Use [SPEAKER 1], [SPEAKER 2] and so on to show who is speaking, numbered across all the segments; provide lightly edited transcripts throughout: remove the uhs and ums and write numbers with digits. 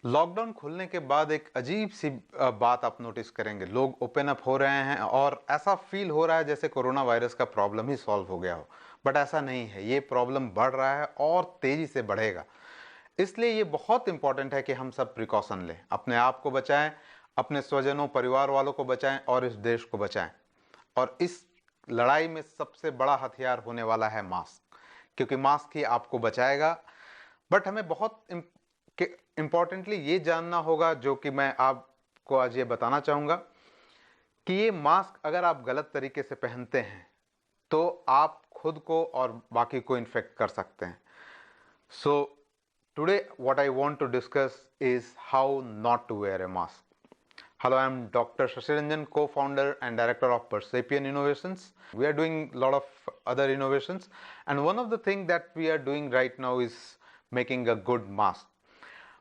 [SPEAKER 1] Lockdown खुलने के बाद एक अजीब सी बात आप नोटिस करेंगे, लोग ओपन अप हो रहे हैं और ऐसा फील हो रहा है जैसे कोरोना वायरस का प्रॉब्लम ही सॉल्व हो गया हो। बट ऐसा नहीं है, ये प्रॉब्लम बढ़ रहा है और तेजी से बढ़ेगा। इसलिए ये बहुत इंपॉर्टेंट है कि हम सब प्रिकॉशन लें, अपने आप को बचाएं, अपने स्वजनों परिवार वालों को बचाएं और इस देश को बचाएं। और इस लड़ाई में सबसे बड़ा हथियार होने वाला है मास्क, क्योंकि मास्क ही आपको बचाएगा। बट हमें बहुत इम्पोर्टेंटली ये जानना होगा, जो कि मैं आपको आज ये बताना चाहूँगा, कि ये मास्क अगर आप गलत तरीके से पहनते हैं तो आप खुद को और बाकी को इन्फेक्ट कर सकते हैं। So today what I want to discuss is how not to wear a mask. Hello, I'm Dr. Shashiranjan, co-founder and director of Persepian Innovations. We are doing a lot of other innovations, and one of the things that we are doing right now is making a good mask.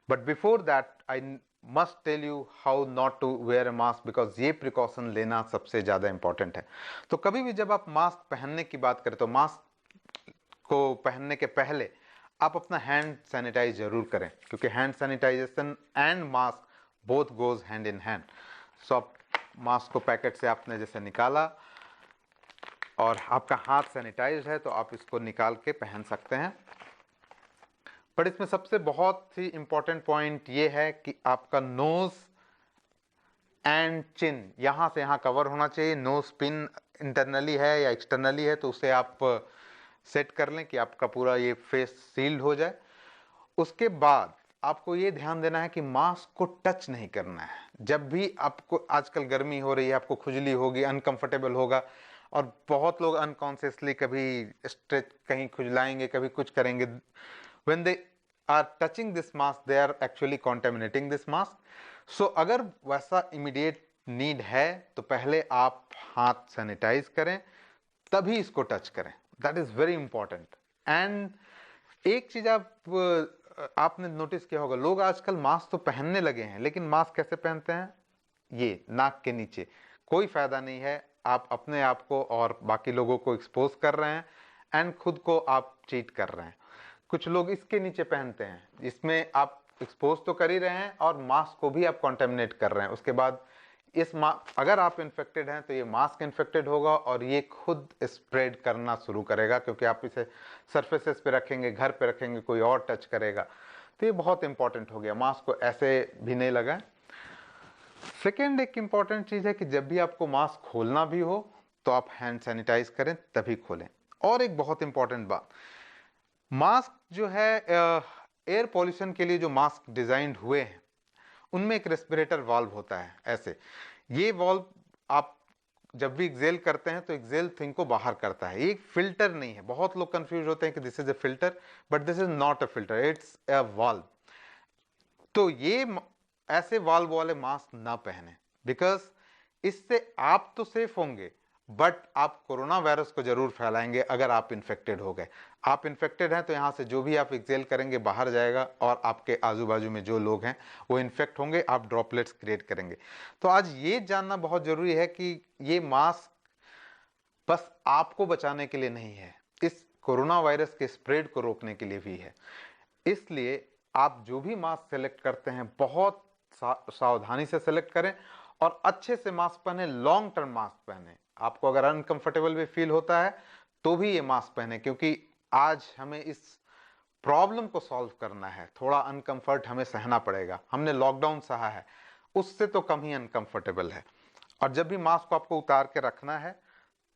[SPEAKER 1] But before that, I must tell you how not to wear a mask, because ये precaution लेना सबसे ज़्यादा important है। तो कभी भी जब आप मास्क पहनने की बात करें तो मास्क को पहनने के पहले आप अपना हैंड सैनिटाइज जरूर करें, क्योंकि hand sanitisation and mask both goes hand in hand. So आप मास्क को पैकेट से आपने जैसे निकाला और आपका हाथ सैनिटाइज है तो आप इसको निकाल के पहन सकते हैं। पर इसमें सबसे बहुत ही इंपॉर्टेंट पॉइंट ये है कि आपका नोज एंड चिन यहाँ से यहाँ कवर होना चाहिए। नोज पिन इंटरनली है या एक्सटर्नली है तो उसे आप सेट कर लें कि आपका पूरा ये फेस सील्ड हो जाए। उसके बाद आपको ये ध्यान देना है कि मास्क को टच नहीं करना है। जब भी आपको, आजकल गर्मी हो रही है, आपको खुजली होगी, अनकंफर्टेबल होगा, और बहुत लोग अनकॉन्शियसली कभी स्ट्रेच कहीं खुजलाएंगे, कभी कुछ करेंगे। When they are touching this mask they are actually contaminating this mask. So अगर वैसा इमीडिएट नीड है तो पहले आप हाथ सैनिटाइज करें, तभी इसको टच करें। That is very important. And एक चीज आपने नोटिस किया होगा, लोग आजकल मास्क तो पहनने लगे हैं, लेकिन मास्क कैसे पहनते हैं? ये नाक के नीचे। कोई फायदा नहीं है, आप अपने आप को और बाकी लोगों को एक्सपोज कर रहे हैं एंड खुद को आप चीट कर रहे हैं। कुछ लोग इसके नीचे पहनते हैं, इसमें आप एक्सपोज तो कर ही रहे हैं और मास्क को भी आप कॉन्टेमिनेट कर रहे हैं। उसके बाद अगर आप इन्फेक्टेड हैं तो ये मास्क इन्फेक्टेड होगा और ये खुद स्प्रेड करना शुरू करेगा, क्योंकि आप इसे सरफेसेस पे रखेंगे, घर पे रखेंगे, कोई और टच करेगा। तो ये बहुत इंपॉर्टेंट हो गया, मास्क को ऐसे भी नहीं लगाएं। सेकेंड एक इंपॉर्टेंट चीज है कि जब भी आपको मास्क खोलना भी हो तो आप हैंड सैनिटाइज करें, तभी खोलें। और एक बहुत इंपॉर्टेंट बात, मास्क जो है एयर पॉल्यूशन के लिए जो मास्क डिजाइन हुए हैं उनमें एक रेस्पिरेटर वाल्व होता है ऐसे। ये वाल्व आप जब भी एक्सेल करते हैं तो एक्सेल थिंग को बाहर करता है, ये एक फिल्टर नहीं है। बहुत लोग कंफ्यूज होते हैं कि this is a filter, but this is not a filter, it's a valve. तो ये ऐसे वाल्व वाले मास्क ना पहने, बिकॉज इससे आप तो सेफ होंगे बट आप कोरोना वायरस को जरूर फैलाएंगे। अगर आप इन्फेक्टेड हो गए, आप इन्फेक्टेड हैं तो यहाँ से जो भी आप एक्सेल करेंगे बाहर जाएगा और आपके आजू बाजू में जो लोग हैं वो इन्फेक्ट होंगे, आप ड्रॉपलेट्स क्रिएट करेंगे। तो आज ये जानना बहुत जरूरी है कि ये मास्क बस आपको बचाने के लिए नहीं है, इस कोरोना वायरस के स्प्रेड को रोकने के लिए भी है। इसलिए आप जो भी मास्क सेलेक्ट करते हैं बहुत सावधानी से सेलेक्ट करें और अच्छे से मास्क पहने, लॉन्ग टर्म मास्क पहने। आपको अगर अनकंफर्टेबल भी फील होता है तो भी ये मास्क पहने, क्योंकि आज हमें इस प्रॉब्लम को सॉल्व करना है। थोड़ा अनकंफर्ट हमें सहना पड़ेगा, हमने लॉकडाउन सहा है, उससे तो कम ही अनकंफर्टेबल है। और जब भी मास्क को आपको उतार के रखना है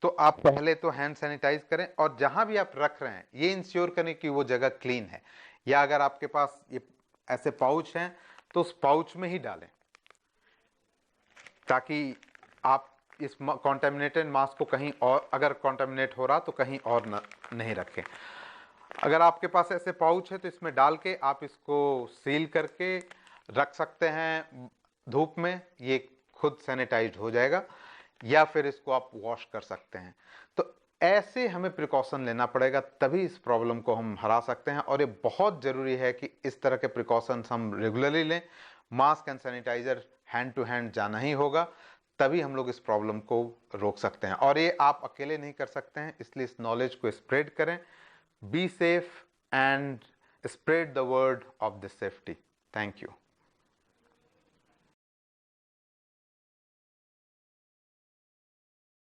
[SPEAKER 1] तो आप पहले तो हैंड सैनिटाइज करें, और जहां भी आप रख रहे हैं ये इंश्योर करें कि वो जगह क्लीन है। या अगर आपके पास ये ऐसे पाउच हैं तो उस पाउच में ही डालें, ताकि आप इस कॉन्टेमिनेटेड मास्क को कहीं और, अगर कॉन्टेमिनेट हो रहा तो कहीं और नहीं रखें। अगर आपके पास ऐसे पाउच है तो इसमें डाल के आप इसको सील करके रख सकते हैं धूप में, ये खुद सैनिटाइज हो जाएगा। या फिर इसको आप वॉश कर सकते हैं। तो ऐसे हमें प्रिकॉशन लेना पड़ेगा, तभी इस प्रॉब्लम को हम हरा सकते हैं। और ये बहुत ज़रूरी है कि इस तरह के प्रिकॉशंस हम रेगुलरली लें। Mask and sanitiser hand to hand जाना ही होगा, तभी हम लोग इस प्रॉब्लम को रोक सकते हैं। और ये आप अकेले नहीं कर सकते हैं, इसलिए इस नॉलेज को स्प्रेड करें। Be safe and spread the word of this safety. Thank you.